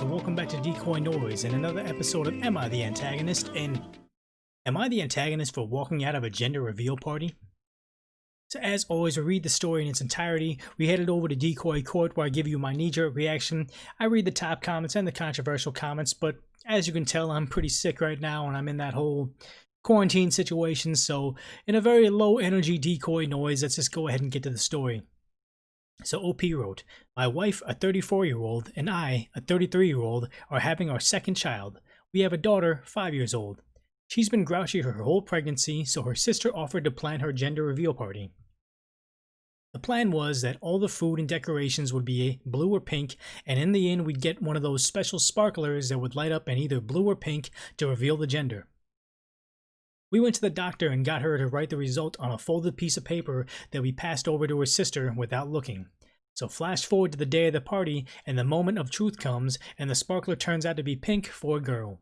So welcome back to DecoyNoise and another episode of Am I the Antagonist? And am I the antagonist for walking out of a gender reveal party? So as always, we read the story in its entirety. We headed over to Decoy Court where I give you my knee-jerk reaction. I read the top comments and the controversial comments, but as you can tell, I'm pretty sick right now and I'm in that whole quarantine situation. So in a very low energy decoy noise, let's just go ahead and get to the story. So OP wrote, "My wife, a 34-year-old, and I, a 33-year-old, are having our second child. We have a daughter, 5 years old. She's been grouchy her whole pregnancy, so her sister offered to plan her gender reveal party. The plan was that all the food and decorations would be blue or pink, and in the end we'd get one of those special sparklers that would light up in either blue or pink to reveal the gender. We went to the doctor and got her to write the result on a folded piece of paper that we passed over to her sister without looking. So flash forward to the day of the party, and the moment of truth comes, and the sparkler turns out to be pink for a girl.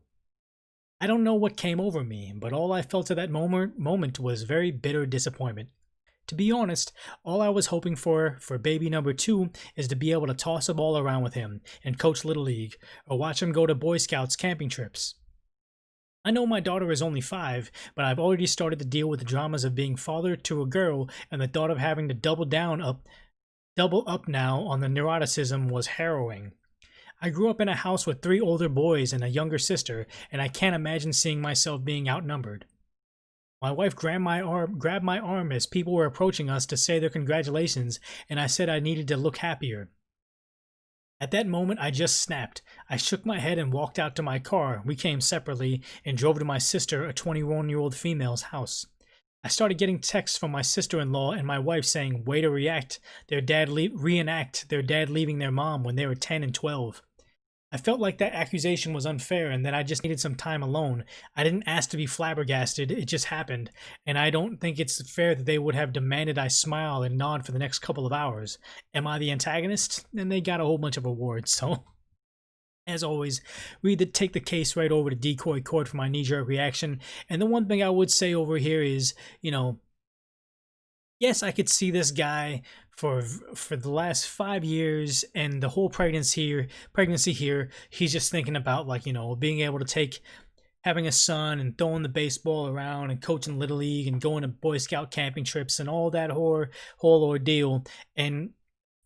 I don't know what came over me, but all I felt at that moment was very bitter disappointment. To be honest, all I was hoping for baby number 2 is to be able to toss a ball around with him and coach Little League, or watch him go to Boy Scouts camping trips. I know my daughter is only 5, but I've already started to deal with the dramas of being father to a girl, and the thought of having to double up now on the neuroticism was harrowing. I grew up in a house with 3 older boys and a younger sister, and I can't imagine seeing myself being outnumbered. My wife grabbed my arm as people were approaching us to say their congratulations, and I said I needed to look happier. At that moment, I just snapped. I shook my head and walked out to my car. We came separately and drove to my sister, a 21-year-old female's house. I started getting texts from my sister-in-law and my wife saying, "Way to reenact their dad leaving their mom when they were 10 and 12. I felt like that accusation was unfair and that I just needed some time alone. I didn't ask to be flabbergasted, it just happened, and I don't think it's fair that they would have demanded I smile and nod for the next couple of hours. Am I the antagonist?" And they got a whole bunch of awards, so... As always, we take the case right over to Decoy Court for my knee-jerk reaction, and the one thing I would say over here is, yes, I could see this guy for the last 5 years and the whole pregnancy here, he's just thinking about being able to having a son and throwing the baseball around and coaching Little League and going to Boy Scout camping trips and all that whole ordeal. And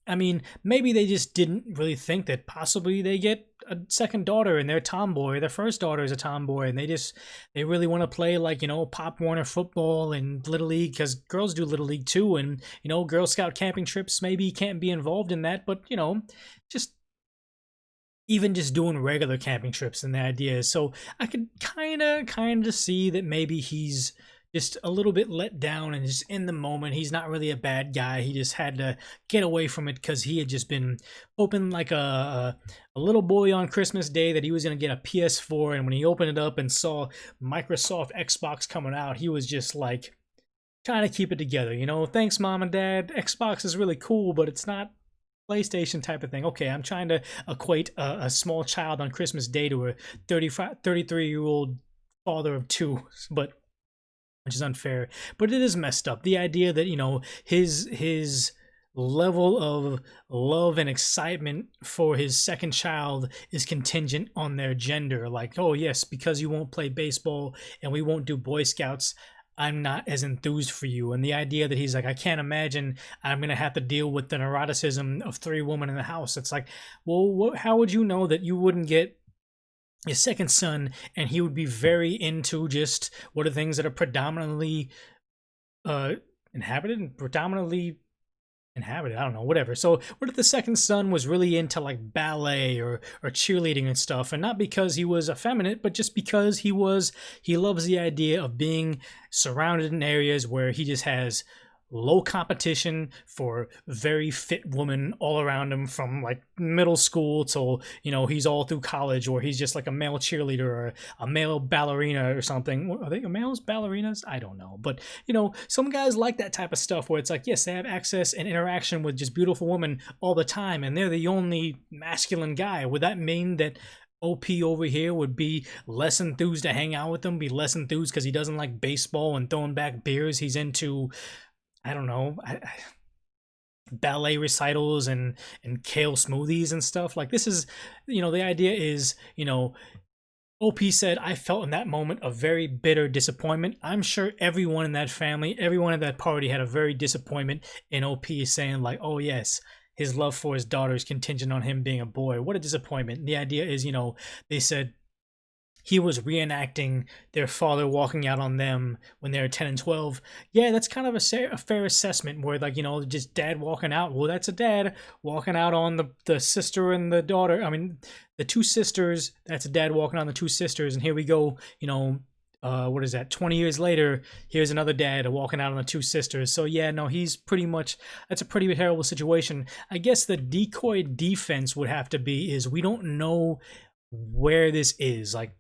I mean, maybe they just didn't really think that possibly they get a second daughter and they're tomboy. Their first daughter is a tomboy, and they really want to play Pop Warner football and Little League, because girls do Little League too. And Girl Scout camping trips, maybe can't be involved in that, but just even just doing regular camping trips and the idea. So I could kind of see that maybe he's just a little bit let down and just in the moment. He's not really a bad guy. He just had to get away from it because he had just been hoping like a little boy on Christmas Day that he was going to get a PS4. And when he opened it up and saw Microsoft Xbox coming out, he was just like trying to keep it together. Thanks, Mom and Dad. Xbox is really cool, but it's not PlayStation type of thing. Okay, I'm trying to equate a small child on Christmas Day to a 33-year-old father of 2, which is unfair, but it is messed up. The idea that, his level of love and excitement for his second child is contingent on their gender. Like, oh yes, because you won't play baseball and we won't do Boy Scouts, I'm not as enthused for you. And the idea that he's like, I can't imagine I'm going to have to deal with the neuroticism of 3 women in the house. It's like, well, how would you know that you wouldn't get his second son and he would be very into just what are things that are predominantly inhabited, I don't know, whatever. So what if the second son was really into ballet or cheerleading and stuff, and not because he was effeminate, but just because he loves the idea of being surrounded in areas where he just has low competition for very fit women all around him, from middle school till he's all through college, or he's just like a male cheerleader or a male ballerina or something. Are they males ballerinas? I don't know, but some guys like that type of stuff where it's like, yes, they have access and interaction with just beautiful women all the time, and they're the only masculine guy. Would that mean that OP over here would be less enthused to hang out with them, be less enthused because he doesn't like baseball and throwing back beers? He's into, I don't know, ballet recitals and kale smoothies and stuff. Like, this is, the idea is, OP said, I felt in that moment a very bitter disappointment. I'm sure everyone in that family, everyone at that party had a very disappointment in OP saying like, oh yes, his love for his daughter is contingent on him being a boy. What a disappointment. And the idea is, they said he was reenacting their father walking out on them when they were 10 and 12. Yeah, that's kind of a fair assessment where, like, just dad walking out. Well, that's a dad walking out on the sister and the daughter. I mean, the two sisters, that's a dad walking on the two sisters. And here we go, what is that? 20 years later, here's another dad walking out on the two sisters. So yeah, no, that's a pretty terrible situation. I guess the Decoy defense would have to be is we don't know where this is. Like,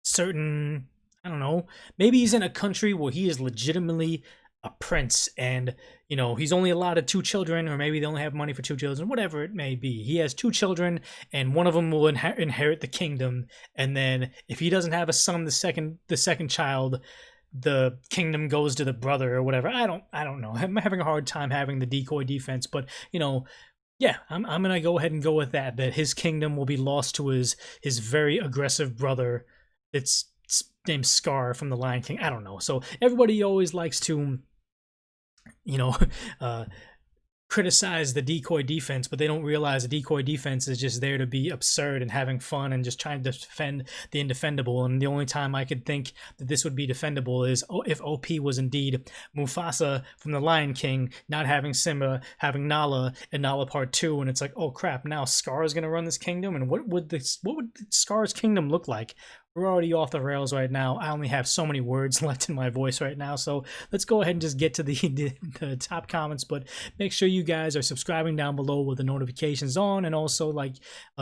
certain, I don't know, maybe he's in a country where he is legitimately a prince and he's only allotted 2 children, or maybe they only have money for 2 children, whatever it may be. He has 2 children and one of them will inherit the kingdom, and then if he doesn't have a son, the second child, the kingdom goes to the brother or whatever. I don't know. I'm having a hard time having the Decoy defense, but yeah, I'm gonna go ahead and go with that his kingdom will be lost to his very aggressive brother. It's named Scar from the Lion King. I don't know. So everybody always likes to, criticize the Decoy defense, but they don't realize the Decoy defense is just there to be absurd and having fun and just trying to defend the indefendable. And the only time I could think that this would be defendable is if OP was indeed Mufasa from the Lion King, not having Simba, having Nala, and Nala Part 2, and it's like, oh crap, now Scar is gonna run this kingdom, and what would Scar's kingdom look like? We're already off the rails right now. I only have so many words left in my voice right now, so let's go ahead and just get to the top comments. But make sure you guys are subscribing down below with the notifications on, and also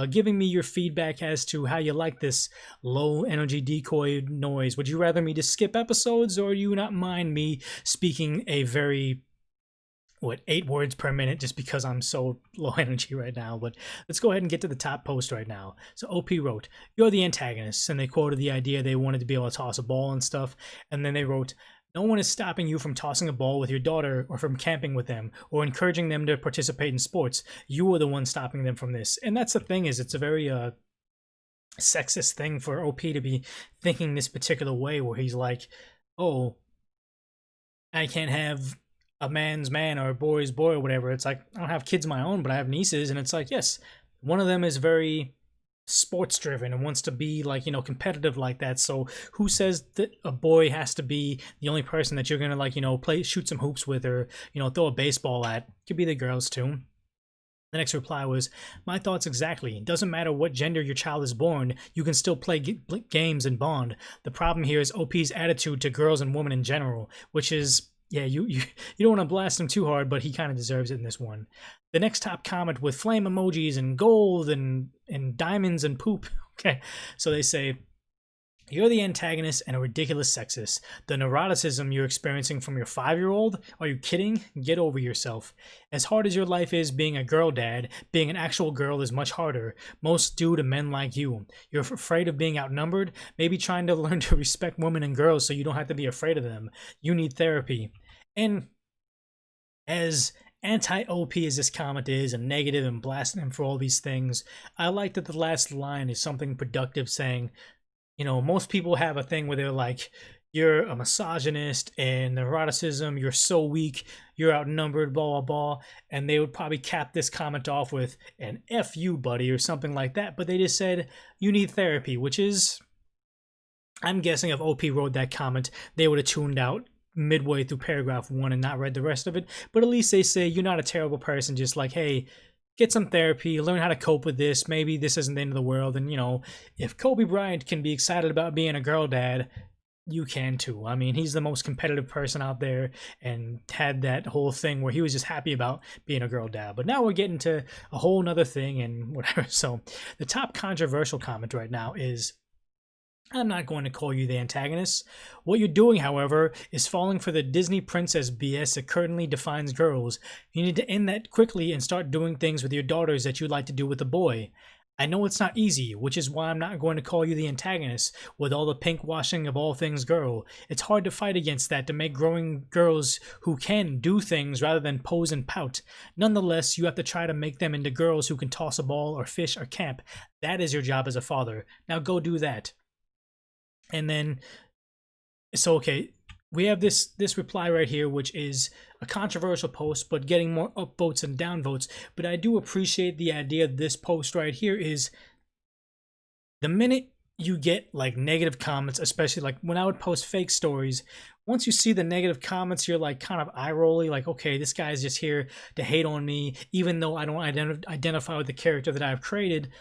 giving me your feedback as to how you like this low energy decoy noise. Would you rather me just skip episodes, or do you not mind me speaking a very 8 words per minute just because I'm so low energy right now? But let's go ahead and get to the top post right now. So OP wrote, "You're the antagonist," and they quoted the idea they wanted to be able to toss a ball and stuff. And then they wrote, "No one is stopping you from tossing a ball with your daughter, or from camping with them, or encouraging them to participate in sports. You are the one stopping them from this." And that's the thing, is it's a very sexist thing for OP to be thinking this particular way, where he's like, oh, I can't have a man's man or a boy's boy or whatever. It's like, I don't have kids of my own, but I have nieces, and it's like, yes, one of them is very sports driven and wants to be competitive like that. So who says that a boy has to be the only person that you're gonna shoot some hoops with, or throw a baseball at? It could be the girls too. The next reply was, "My thoughts exactly. It doesn't matter what gender your child is born, you can still play games and bond. The problem here is OP's attitude to girls and women in general," which is, yeah, you don't want to blast him too hard, but he kind of deserves it in this one. The next top comment with flame emojis and gold and diamonds and poop. Okay, so they say, "You're the antagonist and a ridiculous sexist. The neuroticism you're experiencing from your 5-year-old? Are you kidding? Get over yourself. As hard as your life is being a girl dad, being an actual girl is much harder. Most do to men like you. You're afraid of being outnumbered? Maybe trying to learn to respect women and girls so you don't have to be afraid of them. You need therapy." And as anti-OP as this comment is, and negative and blasting him for all these things, I like that the last line is something productive, saying, most people have a thing where they're like, you're a misogynist and neuroticism, you're so weak, you're outnumbered, blah, blah, blah. And they would probably cap this comment off with an F you, buddy, or something like that. But they just said, you need therapy, which is, I'm guessing if OP wrote that comment, they would have tuned out midway through paragraph 1 and not read the rest of it. But at least they say, you're not a terrible person, just like, hey, get some therapy, learn how to cope with this. Maybe this isn't the end of the world. And, if Kobe Bryant can be excited about being a girl dad, you can too. I mean, he's the most competitive person out there and had that whole thing where he was just happy about being a girl dad. But now we're getting to a whole nother thing and whatever. So the top controversial comment right now is, "I'm not going to call you the antagonist. What you're doing, however, is falling for the Disney princess BS that currently defines girls. You need to end that quickly and start doing things with your daughters that you'd like to do with a boy. I know it's not easy, which is why I'm not going to call you the antagonist with all the pink washing of all things girl. It's hard to fight against that, to make growing girls who can do things rather than pose and pout. Nonetheless, you have to try to make them into girls who can toss a ball or fish or camp. That is your job as a father. Now go do that. And then, so okay, we have this reply right here, which is a controversial post, but getting more upvotes and downvotes. But I do appreciate the idea of this post right here is the minute you get like negative comments, especially like when I would post fake stories, once you see the negative comments, you're like kind of eye-rolly, like, okay, this guy's just here to hate on me, even though I don't identify with the character that I've created.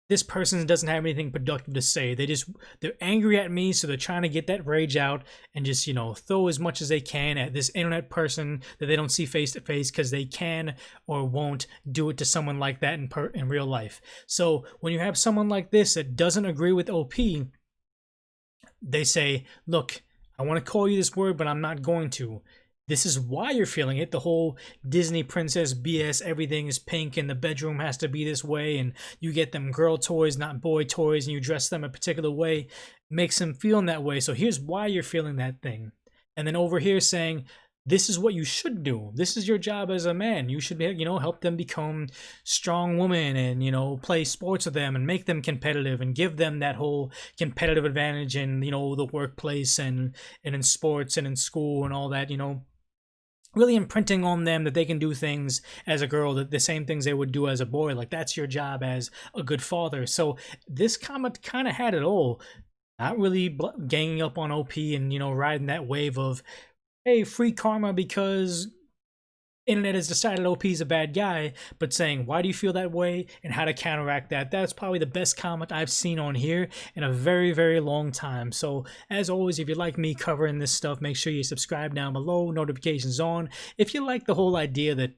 This person doesn't have anything productive to say. They're angry at me, so they're trying to get that rage out and just, you know, throw as much as they can at this internet person that they don't see face to face, because they can or won't do it to someone like that in real life. So when you have someone like this that doesn't agree with OP, they say, look, I want to call you this word, but I'm not going to. This is why you're feeling it. The whole Disney princess BS, everything is pink and the bedroom has to be this way, and you get them girl toys, not boy toys, and you dress them a particular way, makes them feel in that way. So here's why you're feeling that thing. And then over here saying, this is what you should do. This is your job as a man. You should, you know, help them become strong women and, you know, play sports with them and make them competitive and give them that whole competitive advantage in, you know, the workplace and in sports and in school and all that, you know. Really imprinting on them that they can do things as a girl, that the same things they would do as a boy. Like, that's your job as a good father. So this comment kind of had it all. Not really ganging up on OP and, you know, riding that wave of, hey, free karma because internet has decided OP is a bad guy, but saying why do you feel that way and how to counteract that. That's probably the best comment I've seen on here in a very, very long time. So as always, if you like me covering this stuff, make sure you subscribe down below, notifications on. If you like the whole idea that,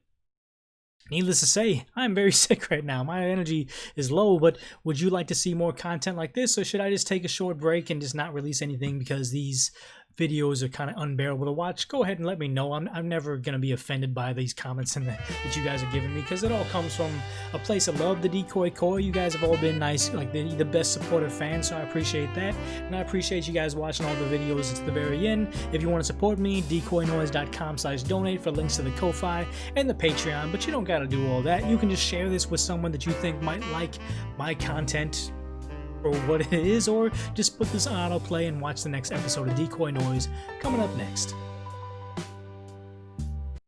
needless to say, I'm very sick right now. My energy is low, but would you like to see more content like this, or should I just take a short break and just not release anything because these videos are kind of unbearable to watch? Go ahead and let me know. I'm never going to be offended by these comments that you guys are giving me, because it all comes from a place of love, the Decoy Court. You guys have all been nice, like the best supportive fans, so I appreciate that. And I appreciate you guys watching all the videos to the very end. If you want to support me, DecoyNoise.com/donate for links to the Ko-Fi and the Patreon, but you don't got to do all that. You can just share this with someone that you think might like my content for what it is, or just put this on autoplay and watch the next episode of DecoyNoise coming up next.